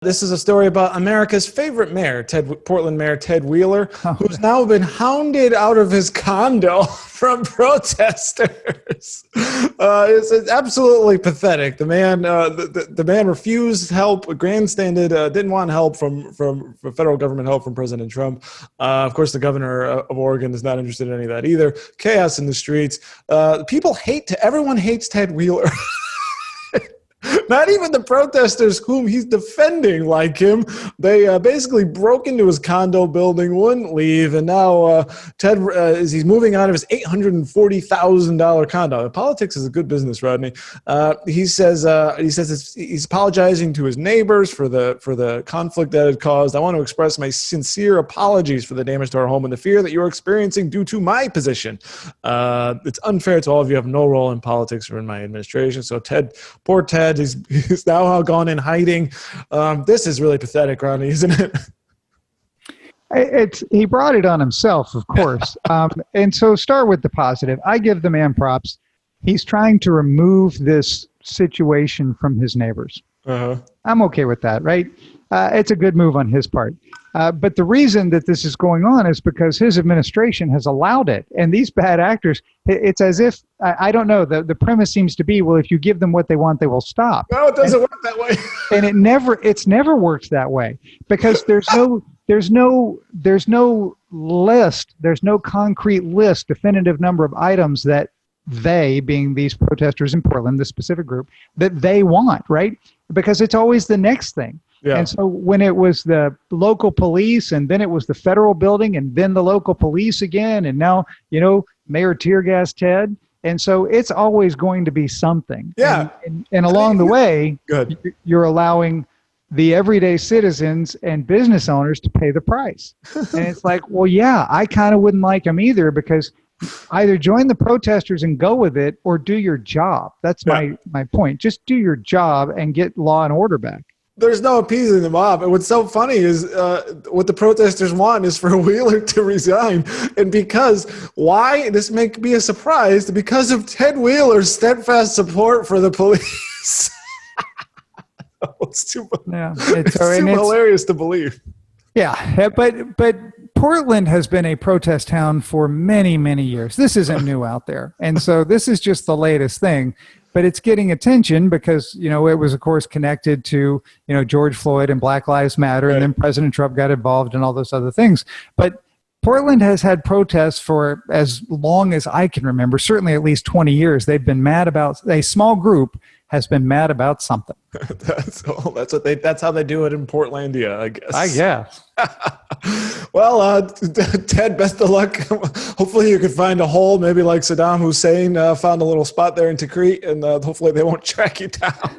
This is a story about America's favorite mayor, Portland Mayor Ted Wheeler, who's now been hounded out of his condo from protesters. It's absolutely pathetic. The man, the man refused help, grandstanded, didn't want help from federal government help from President Trump. Of course, the governor of Oregon is not interested in any of that either. Chaos in the streets. Everyone hates Ted Wheeler. Not even the protesters whom he's defending like him. They basically broke into his condo building, wouldn't leave, and now Ted, as he's moving out of his $840,000 condo. Politics is a good business, Rodney. He says he's apologizing to his neighbors for the conflict that it caused. I want to express my sincere apologies for the damage to our home and the fear that you're experiencing due to my position. It's unfair to all of you. Have no role in politics or in my administration. So poor Ted. He's now gone in hiding. This is really pathetic, Rodney, isn't it? He brought it on himself, of course. And so start with the positive. I give the man props. He's trying to remove this situation from his neighbors. I'm okay with that, right? It's a good move on his part. But the reason that this is going on is because his administration has allowed it. And these bad actors, it's as if, I don't know, the premise seems to be, well, if you give them what they want, they will stop. No, it doesn't work that way. And it's never worked that way, because there's no list, there's no concrete list, definitive number of items that they, being these protesters in Portland, this specific group, that they want, right? Because it's always the next thing. Yeah. And so when it was the local police, and then it was the federal building, and then the local police again, and now, Mayor Tear Gas Ted. And so it's always going to be something. Yeah. And along the way, you're allowing the everyday citizens and business owners to pay the price. And it's like, well, yeah, I kind of wouldn't like them either, because either join the protesters and go with it, or do your job. That's my point. Just do your job and get law and order back. There's no appeasing the mob. And what's so funny is what the protesters want is for Wheeler to resign. And why? This may be a surprise, because of Ted Wheeler's steadfast support for the police. It's too hilarious to believe. Yeah, but Portland has been a protest town for many, many years. This isn't new out there. And so this is just the latest thing. But it's getting attention because, it was, of course, connected to, George Floyd and Black Lives Matter. Right. And then President Trump got involved in all those other things. But Portland has had protests for as long as I can remember, certainly at least 20 years. They've been mad about, a small group has been mad about something. That's how they do it in Portlandia, I guess. I guess. Well, Ted, best of luck. Hopefully you could find a hole, maybe like Saddam Hussein found a little spot there in Tikrit, and hopefully they won't track you down.